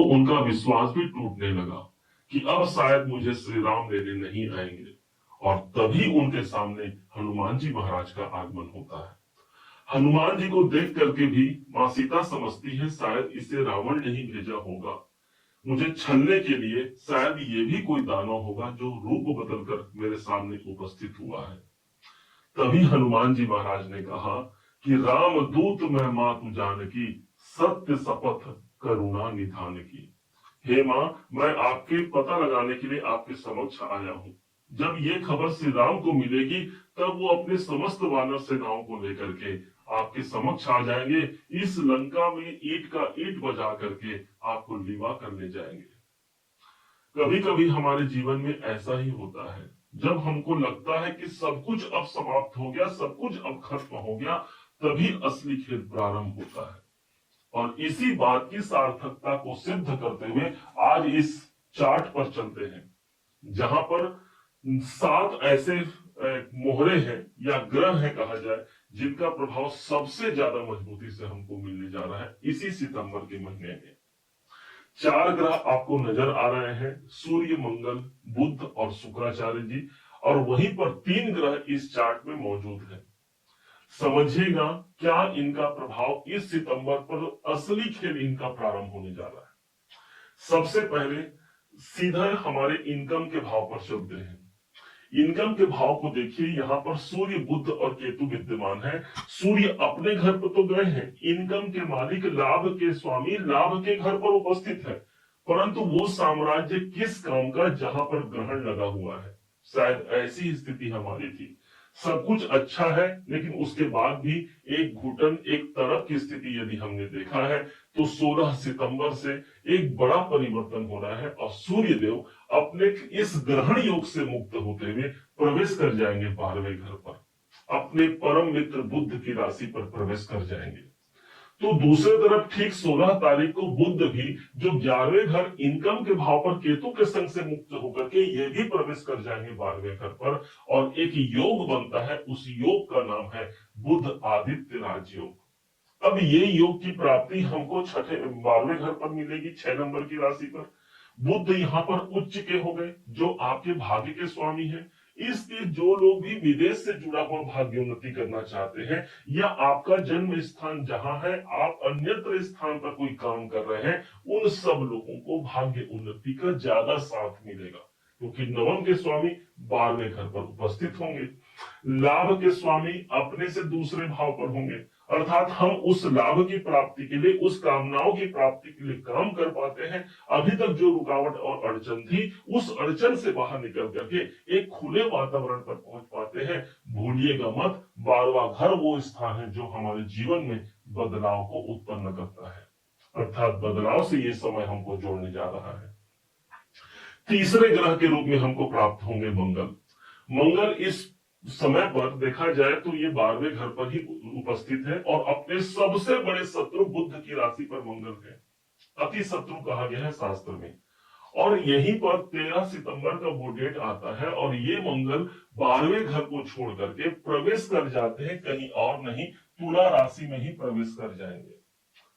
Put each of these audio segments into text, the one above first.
तो उनका विश्वास भी टूटने लगा कि अब शायद मुझे श्री राम लेने नहीं आएंगे। और तभी उनके सामने हनुमान जी महाराज का आगमन होता है। हनुमान जी को देख करके भी मां सीता समझती है शायद इसे रावण ने ही भेजा होगा, मुझे छलने के लिए। शायद ये भी कोई दानव होगा जो रूप बदलकर मेरे सामने उपस्थित हुआ है। तभी हनुमान जी महाराज ने कहा कि राम दूत मैं मातु जानकी, सत्य शपथ करुणा निधान की। हे मां, मैं आपके पता लगाने के लिए आपके समक्ष आया हूं। जब ये खबर श्री राम को मिलेगी तब वो अपने समस्त वानर सेनाओं को लेकर के आपके समक्ष आ जाएंगे। इस लंका में ईंट का ईंट बजा करके आपको लीवा कर ले जाएंगे। कभी कभी हमारे जीवन में ऐसा ही होता है, जब हमको लगता है कि सब कुछ अब समाप्त हो गया, सब कुछ अब खत्म हो गया, तभी असली खेल प्रारंभ होता है। और इसी बात की सार्थकता को सिद्ध करते हुए आज इस चार्ट पर चलते हैं, जहां पर 7 ऐसे मोहरे हैं या ग्रह है कहा जाए, जिनका प्रभाव सबसे ज्यादा मजबूती से हमको मिलने जा रहा है इसी सितंबर के महीने में। 4 ग्रह आपको नजर आ रहे हैं, सूर्य, मंगल, बुध और शुक्राचार्य जी। और वहीं पर 3 ग्रह इस चार्ट में मौजूद हैं। समझिएगा क्या इनका प्रभाव इस सितंबर पर असली खेल इनका प्रारंभ होने जा रहा है। सबसे पहले सीधा हमारे इनकम के भाव पर चलते हैं। इनकम के भाव को देखिए, यहाँ पर सूर्य, बुध और केतु विद्यमान है। सूर्य अपने घर पर तो गए हैं, इनकम के मालिक, लाभ के स्वामी, लाभ के घर पर उपस्थित है, परंतु वो साम्राज्य किस काम का जहां पर ग्रहण लगा हुआ है। शायद ऐसी स्थिति हमारी थी, सब कुछ अच्छा है लेकिन उसके बाद भी एक घुटन, एक तरफ की स्थिति यदि हमने देखा है तो 16 सितंबर से एक बड़ा परिवर्तन हो रहा है और सूर्य देव अपने इस ग्रहण योग से मुक्त होते हुए प्रवेश कर जाएंगे 12वें घर पर, अपने परम मित्र बुध की राशि पर प्रवेश कर जाएंगे। तो दूसरी तरफ ठीक 16 तारीख को बुध भी, जो 11वें घर इनकम के भाव पर केतु के संग से मुक्त होकर के ये भी प्रवेश कर जाएंगे 12वें घर पर, और एक योग बनता है, उस योग का नाम है बुध आदित्य राजयोग। अब ये योग की प्राप्ति हमको 12वें घर पर मिलेगी, 6 नंबर की राशि पर। बुध यहाँ पर उच्च के हो गए, जो आपके भाग्य के स्वामी हैं। इसलिए जो लोग भी विदेश से जुड़ा हुआ भाग्योन्नति करना चाहते हैं, या आपका जन्म स्थान जहां है, आप अन्यत्र स्थान पर कोई काम कर रहे हैं, उन सब लोगों को भाग्य उन्नति का ज्यादा साथ मिलेगा, क्योंकि नवम के स्वामी 12वें घर पर उपस्थित होंगे। लाभ के स्वामी अपने से दूसरे भाव पर होंगे, अर्थात हम उस लाभ की प्राप्ति के लिए, उस कामनाओं की प्राप्ति के लिए काम कर पाते हैं। अभी तक जो रुकावट और अड़चन थी, उस अड़चन से बाहर निकल करके एक खुले वातावरण पर पहुंच पाते हैं। भूलिएगा मत, 12वां घर वो स्थान है जो हमारे जीवन में बदलाव को उत्पन्न करता है, अर्थात बदलाव से ये समय हमको जोड़ने जा रहा है। तीसरे ग्रह के रूप में हमको प्राप्त होंगे मंगल। मंगल इस समय पर देखा जाए तो ये 12वें घर पर ही उपस्थित है और अपने सबसे बड़े शत्रु बुध की राशि पर मंगल है, अति शत्रु कहा गया है शास्त्र में। और यहीं पर 13 सितंबर का वो डेट आता है और ये मंगल 12वें घर को छोड़ करके प्रवेश कर जाते हैं, कहीं और नहीं, तुला राशि में ही प्रवेश कर जाएंगे।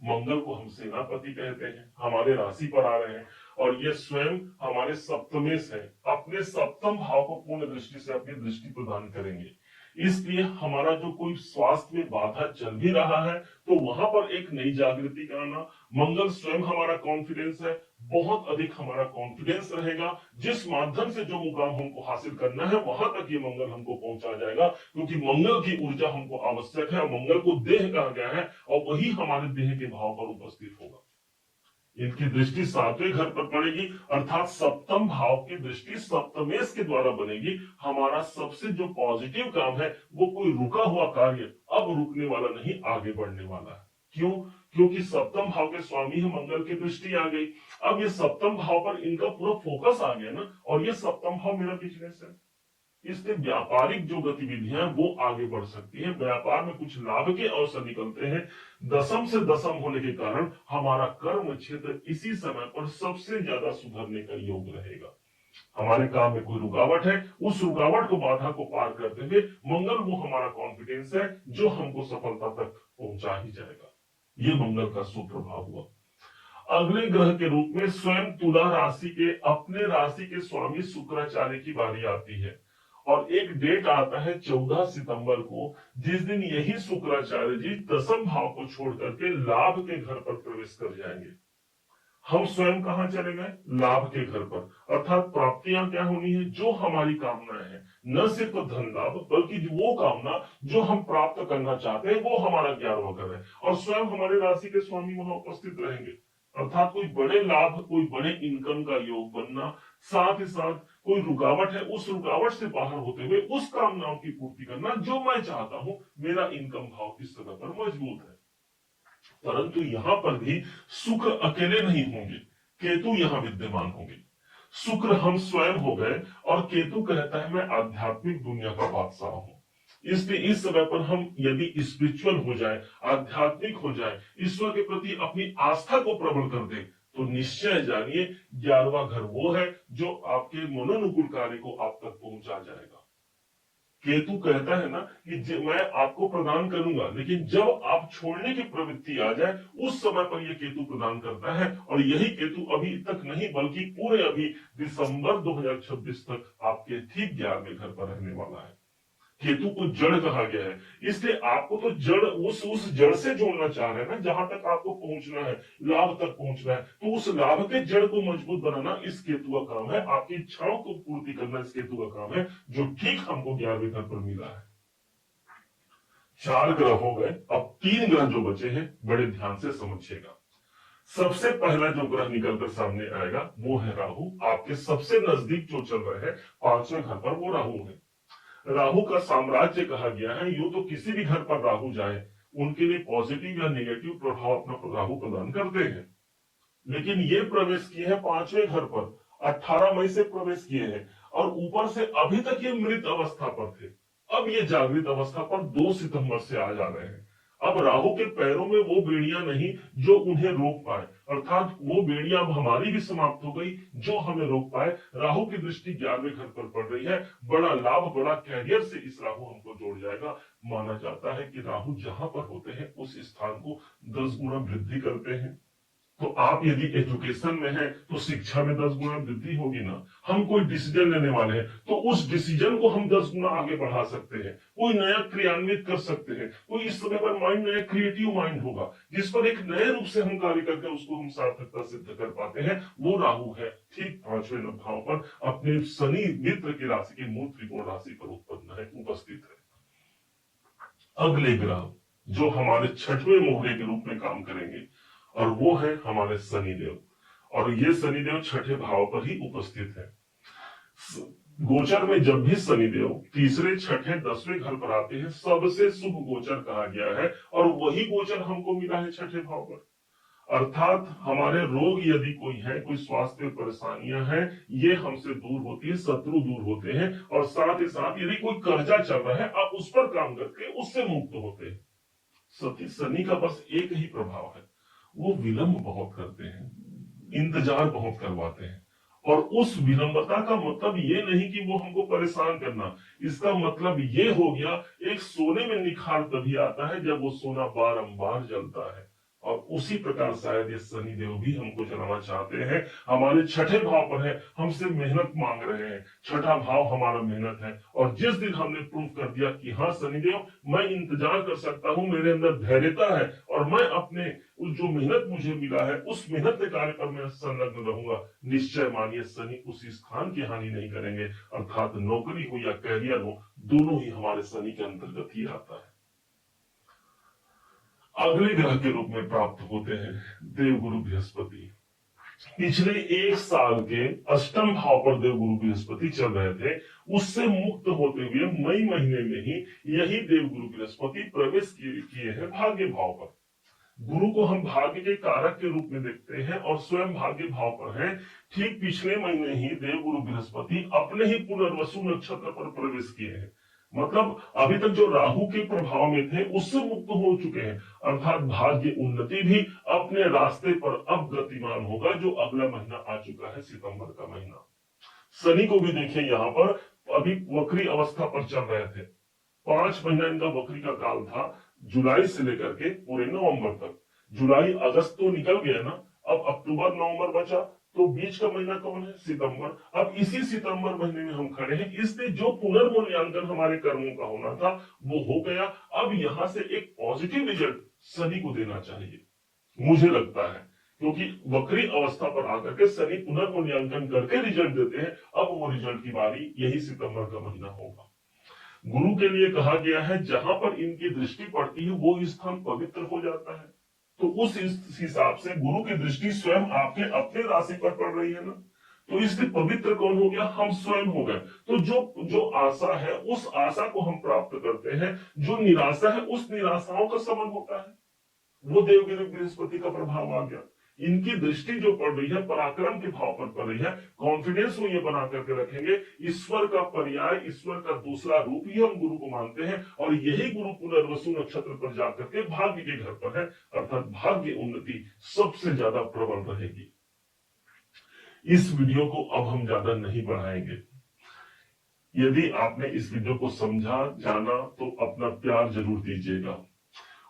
मंगल को हम सेनापति कहते हैं, हमारे राशि पर आ रहे हैं और ये स्वयं हमारे सप्तमेश है, अपने सप्तम भाव को पूर्ण दृष्टि से अपनी दृष्टि प्रदान करेंगे। इसलिए हमारा जो कोई स्वास्थ्य में बाधा चल भी रहा है तो वहां पर एक नई जागृति का आना। मंगल स्वयं हमारा कॉन्फिडेंस है, बहुत अधिक हमारा कॉन्फिडेंस रहेगा, जिस माध्यम से जो मुकाम हमको हासिल करना है वहां तक ये मंगल हमको पहुंचा जाएगा, क्योंकि मंगल की ऊर्जा हमको आवश्यक है। मंगल को देह कहा गया है और वही हमारे देह के भाव पर उपस्थित होगा। इनकी दृष्टि 7वें घर पर पड़ेगी, अर्थात सप्तम भाव की दृष्टि सप्तमेश के द्वारा बनेगी। हमारा सबसे जो पॉजिटिव काम है वो कोई रुका हुआ कार्य अब रुकने वाला नहीं, आगे बढ़ने वाला है। क्यों? क्योंकि सप्तम भाव के स्वामी है मंगल की दृष्टि आ गई। अब ये सप्तम भाव पर इनका पूरा फोकस आ गया ना, और ये सप्तम भाव मेरा बिजनेस है, इसलिए व्यापारिक जो गतिविधियां वो आगे बढ़ सकती है, व्यापार में कुछ लाभ के अवसर निकलते हैं। दसम से दसम होने के कारण हमारा कर्म क्षेत्र इसी समय पर सबसे ज्यादा सुधरने का योग रहेगा। हमारे काम में कोई रुकावट है, उस रुकावट को, बाधा को पार करते हुए मंगल वो हमारा कॉन्फिडेंस है जो हमको सफलता तक पहुंचा ही जाएगा। ये मंगल का सुप्रभाव हुआ। अगले ग्रह के रूप में स्वयं तुला राशि के अपने राशि के स्वामी शुक्राचार्य की बारी आती है और एक डेट आता है 14 सितंबर को, जिस दिन यही शुक्राचार्य जी दसम भाव को छोड़ करके लाभ के घर पर प्रवेश कर जाएंगे। हम स्वयं कहां चले गए? लाभ के घर पर। अर्थात प्राप्तियां क्या होनी है? जो हमारी कामनाएं हैं, न सिर्फ धन लाभ बल्कि वो कामना जो हम प्राप्त करना चाहते हैं वो हमारा 11वां घर है और स्वयं हमारे राशि के स्वामी वहां उपस्थित रहेंगे। अर्थात कोई बड़े लाभ, कोई बड़े इनकम का योग बनना, साथ ही साथ कोई रुकावट है उस रुकावट से बाहर होते हुए उस कामनाओं की पूर्ति करना जो मैं चाहता हूं। मेरा इनकम भाव इस समय पर मजबूत है। परंतु यहां पर भी शुक्र अकेले नहीं होंगे, केतु यहां विद्यमान होंगे। शुक्र हम स्वयं हो गए और केतु कहता है मैं आध्यात्मिक दुनिया का बादशाह हूं। इसलिए इस समय पर हम यदि स्पिरिचुअल हो जाए, आध्यात्मिक हो जाए, ईश्वर के प्रति अपनी आस्था को प्रबल कर दे, तो निश्चय जानिए 11वां घर वो है जो आपके मनोनुकूल कार्य को आप तक पहुंचा जाएगा। केतु कहता है ना कि मैं आपको प्रदान करूंगा, लेकिन जब आप छोड़ने की प्रवृत्ति आ जाए उस समय पर यह केतु प्रदान करता है। और यही केतु अभी तक नहीं बल्कि पूरे अभी दिसंबर 2026 तक आपके ठीक 11वें घर पर रहने वाला है। केतु को जड़ कहा गया है, इसलिए आपको तो जड़ उस जड़ से जोड़ना चाह रहे हैं ना, जहां तक आपको पहुंचना है, लाभ तक पहुंचना है, तो उस लाभ के जड़ को मजबूत बनाना इस केतु का काम है। आपकी इच्छाओं को पूर्ति करना इस केतु का काम है, जो ठीक हमको 11वें घर पर मिला है। 4 ग्रह हो गए, अब 3 ग्रह जो बचे हैं बड़े ध्यान से समझिएगा। सबसे पहला जो ग्रह निकलकर सामने आएगा वो है राहु। आपके सबसे नजदीक जो चल रहे हैं 5वें घर पर वो राहु है। राहु का साम्राज्य कहा गया है। यूं तो किसी भी घर पर राहु जाए उनके लिए पॉजिटिव या नेगेटिव प्रभाव अपना राहु प्रदान करते हैं, लेकिन ये प्रवेश किए हैं 5वें घर पर, 18 मई से प्रवेश किए हैं और ऊपर से अभी तक ये मृत अवस्था पर थे। अब ये जागृत अवस्था पर 2 सितंबर से आ जा रहे हैं। अब राहु के पैरों में वो बेड़ियां नहीं जो उन्हें रोक पाए, अर्थात वो बेड़ियां अब हमारी भी समाप्त हो गई जो हमें रोक पाए। राहु की दृष्टि 11वें घर पर पड़ रही है। बड़ा लाभ, बड़ा कैरियर से इस राहु हमको जोड़ जाएगा। माना जाता है कि राहु जहां पर होते हैं उस स्थान को 10 गुना वृद्धि करते हैं। तो आप यदि एजुकेशन में हैं तो शिक्षा में 10 गुना वृद्धि होगी ना। हम कोई डिसीजन लेने वाले हैं तो उस डिसीजन को हम 10 गुना आगे बढ़ा सकते हैं, कोई नया क्रियान्वित कर सकते हैं। कोई इस समय पर माइंड नया क्रिएटिव माइंड होगा जिस पर एक नए रूप से हम कार्य करके उसको हम सार्थकता सिद्ध कर पाते हैं। वो राहु है ठीक 5वें भाव पर अपने शनि मित्र की राशि की मूल त्रिकोण राशि पर उत्पन्न है, उपस्थित है। अगले ग्रह जो हमारे 6वें मोहरे के रूप में काम करेंगे और वो है हमारे शनिदेव, और ये शनिदेव 6ठे भाव पर ही उपस्थित है। गोचर में जब भी शनिदेव 3रे, 6ठे, 10वें घर पर आते हैं सबसे शुभ गोचर कहा गया है, और वही गोचर हमको मिला है 6ठे भाव पर। अर्थात हमारे रोग यदि कोई है, कोई स्वास्थ्य परेशानियां हैं, ये हमसे दूर होती है, शत्रु दूर होते हैं, और साथ ही साथ यदि कोई कर्जा चल रहा है आप उस पर काम करके उससे मुक्त होते हैं। सती शनि का बस एक ही प्रभाव है, वो विलंब बहुत करते हैं, इंतजार बहुत करवाते हैं। और उस विलंबता का मतलब ये नहीं कि वो हमको परेशान करना, इसका मतलब ये हो गया एक सोने में निखार तभी आता है जब वो सोना बारंबार जलता है। और उसी प्रकार शायद ये शनिदेव भी हमको जलाना चाहते हैं। हमारे 6ठे भाव पर है, हमसे मेहनत मांग रहे हैं। 6ठा भाव हमारा मेहनत है, और जिस दिन हमने प्रूव कर दिया कि हाँ शनिदेव मैं इंतजार कर सकता हूं, मेरे अंदर धैर्यता है और मैं अपने उस जो मेहनत मुझे मिला है उस मेहनत के कार्य पर मैं संलग्न रहूंगा, निश्चय मानिए शनि उस स्थान की हानि नहीं करेंगे। अर्थात नौकरी हो या कैरियर हो, दोनों ही हमारे शनि के अंतर्गत ही आता है। अगले ग्रह के रूप में प्राप्त होते हैं देवगुरु बृहस्पति। पिछले 1 साल के 8म भाव पर देवगुरु बृहस्पति चल रहे थे, उससे मुक्त होते हुए मई महीने में ही यही देवगुरु बृहस्पति प्रवेश किए हैं भाग्य भाव पर। गुरु को हम भाग्य के कारक के रूप में देखते हैं और स्वयं भाग्य भाव पर हैं। ठीक पिछले महीने ही देवगुरु बृहस्पति अपने ही पुनर्वसु नक्षत्र पर प्रवेश किए हैं। मतलब अभी तक जो राहु के प्रभाव में थे उससे मुक्त हो चुके हैं, अर्थात भाग्य उन्नति भी अपने रास्ते पर अब गतिमान होगा, जो अगला महीना आ चुका है सितंबर का महीना। शनि को भी देखिए यहाँ पर अभी वक्री अवस्था पर चल रहे थे। 5 महीना इनका वक्री का काल था, जुलाई से लेकर के पूरे नवंबर तक। जुलाई अगस्त तो निकल गया ना, अब अक्टूबर नवंबर बचा, तो बीच का महीना कौन है? सितंबर। अब इसी सितंबर महीने में हम खड़े हैं, इसलिए जो पुनर्मूल्यांकन हमारे कर्मों का होना था वो हो गया। अब यहां से एक पॉजिटिव रिजल्ट शनि को देना चाहिए, मुझे लगता है, क्योंकि वक्री अवस्था पर आकर के शनि पुनर्मूल्यांकन करके रिजल्ट देते हैं। अब वो रिजल्ट की बारी यही सितंबर का महीना होगा। गुरु के लिए कहा गया है जहां पर इनकी दृष्टि पड़ती है वो स्थान पवित्र हो जाता है। तो उस हिसाब से गुरु की दृष्टि स्वयं आपके अपने राशि पर पड़ रही है ना, तो इसलिए पवित्र कौन हो गया? हम स्वयं हो गए। तो जो जो आशा है उस आशा को हम प्राप्त करते हैं, जो निराशा है उस निराशाओं का समन होता है, वो देवगिरी बृहस्पति का प्रभाव आ गया। इनकी दृष्टि जो पड़ रही है पराक्रम के भाव पर पड़ रही है, कॉन्फिडेंस को ये बना करके रखेंगे। ईश्वर का पर्याय, ईश्वर का दूसरा रूप ही हम गुरु को मानते हैं, और यही गुरु पुनर्वसु नक्षत्र पर जाकर के भाग्य के घर पर है, अर्थात भाग्य उन्नति सबसे ज्यादा प्रबल रहेगी। इस वीडियो को अब हम ज्यादा नहीं बढ़ाएंगे। यदि आपने इस वीडियो को समझा, जाना, तो अपना प्यार जरूर दीजिएगा।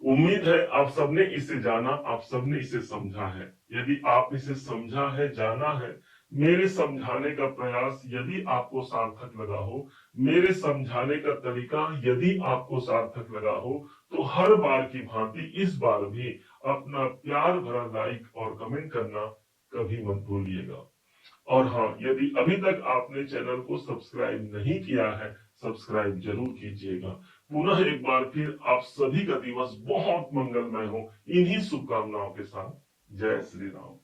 उम्मीद है आप सबने इसे जाना, आप सबने इसे समझा है। यदि आप इसे समझा है, जाना है, मेरे समझाने का प्रयास यदि आपको सार्थक लगा हो, मेरे समझाने का तरीका यदि आपको सार्थक लगा हो, तो हर बार की भांति इस बार भी अपना प्यार भरा लाइक और कमेंट करना कभी मत भूलिएगा। और हाँ, यदि अभी तक आपने चैनल को सब्सक्राइब नहीं किया है, सब्सक्राइब जरूर कीजिएगा। पुनः एक बार फिर आप सभी का दिवस बहुत मंगलमय हो, इन्हीं शुभकामनाओं के साथ। जय श्री राम।